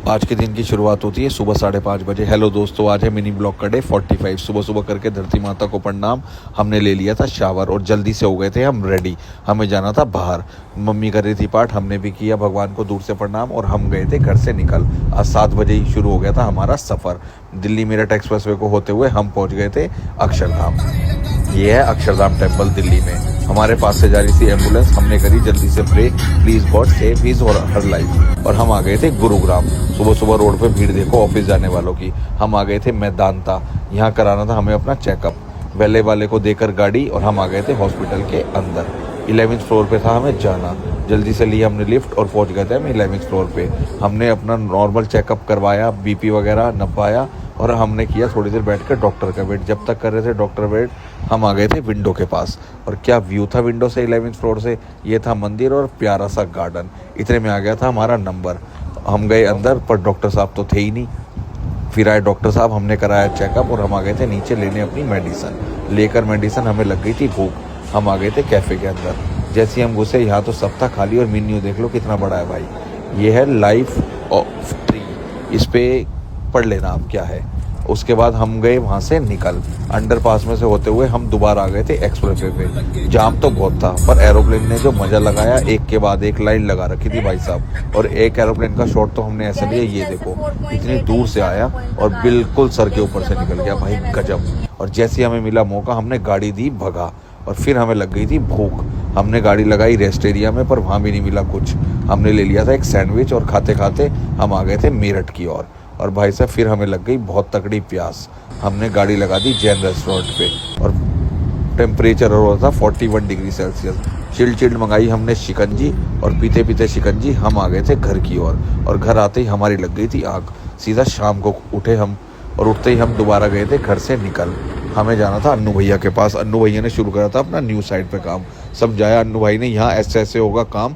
आज के दिन की शुरुआत होती है सुबह 5:30 बजे। हेलो दोस्तों, आज है मिनी ब्लॉग का डे 45। सुबह सुबह करके धरती माता को प्रणाम। हमने ले लिया था शावर और जल्दी से हो गए थे हम रेडी। हमें जाना था बाहर। मम्मी कर रही थी पाठ, हमने भी किया भगवान को दूर से प्रणाम और हम गए थे घर से निकल। आज 7 बजे ही शुरू हो गया था हमारा सफ़र। दिल्ली मेरठ एक्सप्रेसवे को होते हुए हम पहुँच गए थे अक्षरधाम। ये है अक्षरधाम टेम्पल दिल्ली में। हमारे पास से जा रही थी एम्बुलेंस, हमने करी जल्दी से pray, please God save his और हर लाइफ। और हम आ गए थे गुरुग्राम। सुबह सुबह रोड पे भीड़ देखो ऑफिस जाने वालों की। हम आ गए थे मैदानता, यहाँ कराना था हमें अपना चेकअप। वेले वाले को देकर गाड़ी और हम आ गए थे हॉस्पिटल के अंदर। 11th फ्लोर पे था हमें जाना। जल्दी से ली हमने लिफ्ट और पहुंच गए थे हम 11th फ्लोर पे। हमने अपना नॉर्मल चेकअप करवाया, बीपी वगैरह नपाया और हमने किया थोड़ी देर बैठ कर डॉक्टर का वेट। जब तक कर रहे थे डॉक्टर वेट, हम आ गए थे विंडो के पास। और क्या व्यू था विंडो से 11th फ्लोर से। ये था मंदिर और प्यारा सा गार्डन। इतने में आ गया था हमारा नंबर। हम गए अंदर पर डॉक्टर साहब तो थे ही नहीं। फिर आए डॉक्टर साहब, हमने कराया चेकअप और हम आ गए थे नीचे लेने अपनी मेडिसिन। लेकर मेडिसिन हमें लग गई थी भूख। हम आ गए थे कैफ़े के अंदर। जैसे ही हम घुसे यहाँ तो सब था खाली और मेन्यू देख लो कितना बड़ा है भाई। ये है लाइफ ऑफ ट्री, इस पे पढ़ लेना आप क्या है। उसके बाद हम गए वहाँ से निकल। अंडरपास में से होते हुए हम दोबारा आ गए थे एक्सप्रेसवे पे। जाम तो बहुत था पर एरोप्लेन ने जो मज़ा लगाया, एक के बाद एक लाइन लगा रखी थी भाई साहब। और एक एरोप्लेन का शॉट तो हमने ऐसा लिया, ये देखो इतनी दूर से आया और बिल्कुल सर के ऊपर से निकल गया भाई, गजब। और जैसे हमें मिला मौका हमने गाड़ी दी भगा। और फिर हमें लग गई थी भूख। हमने गाड़ी लगाई रेस्ट एरिया में पर वहाँ भी नहीं मिला कुछ। हमने ले लिया था एक सैंडविच और खाते खाते हम आ गए थे मेरठ की ओर। और भाई साहब फिर हमें लग गई बहुत तगड़ी प्यास। हमने गाड़ी लगा दी जैन रेस्टोरेंट पे और टेम्परेचर हो रहा था 41 डिग्री सेल्सियस। चिल्ड मंगाई हमने शिकंजी और पीते पीते शिकंजी हम आ गए थे घर की ओर। और घर आते ही हमारी लग गई थी आग। सीधा शाम को उठे हम और उठते ही हम दोबारा गए थे घर से निकल। हमें जाना था अन्नू भैया के पास। अन्नू भैया ने शुरू करा था अपना न्यू साइड पे काम। समझाया अन्नू भाई ने यहाँ ऐसे होगा काम।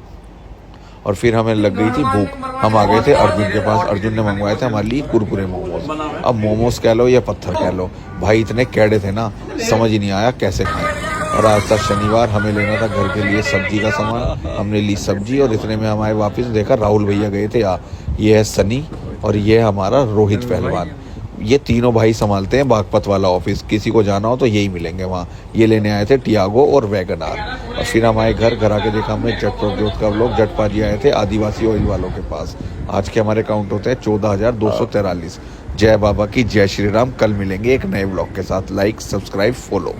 और फिर हमें लग गई थी भूख। हम आ गए थे अर्जुन के पास। अर्जुन ने मंगवाए थे हमारे लिए कुरकुरे मोमोज। अब मोमोज कह लो या पत्थर कह लो, भाई इतने कैडे थे ना, समझ ही नहीं आया कैसे खाएं। और आज था शनिवार, हमें लेना था घर के लिए सब्जी का सामान। हमने ली सब्जी और इतने में हमारे वापस देखा राहुल भैया गए थे। ये है सनी और ये है हमारा रोहित पहलवान। ये तीनों भाई संभालते हैं बागपत वाला ऑफिस। किसी को जाना हो तो यही मिलेंगे वहाँ। ये लेने आए थे टियागो और वैगनार। और फिर हम आए घर आके देखा हमने जट प्रद्योत का लोग जटपाजी आए थे आदिवासी ऑयल वालों के पास। आज के हमारे काउंट होते हैं 14,243। जय बाबा की जय श्री राम। कल मिलेंगे एक नए ब्लॉग के साथ। Like subscribe follow.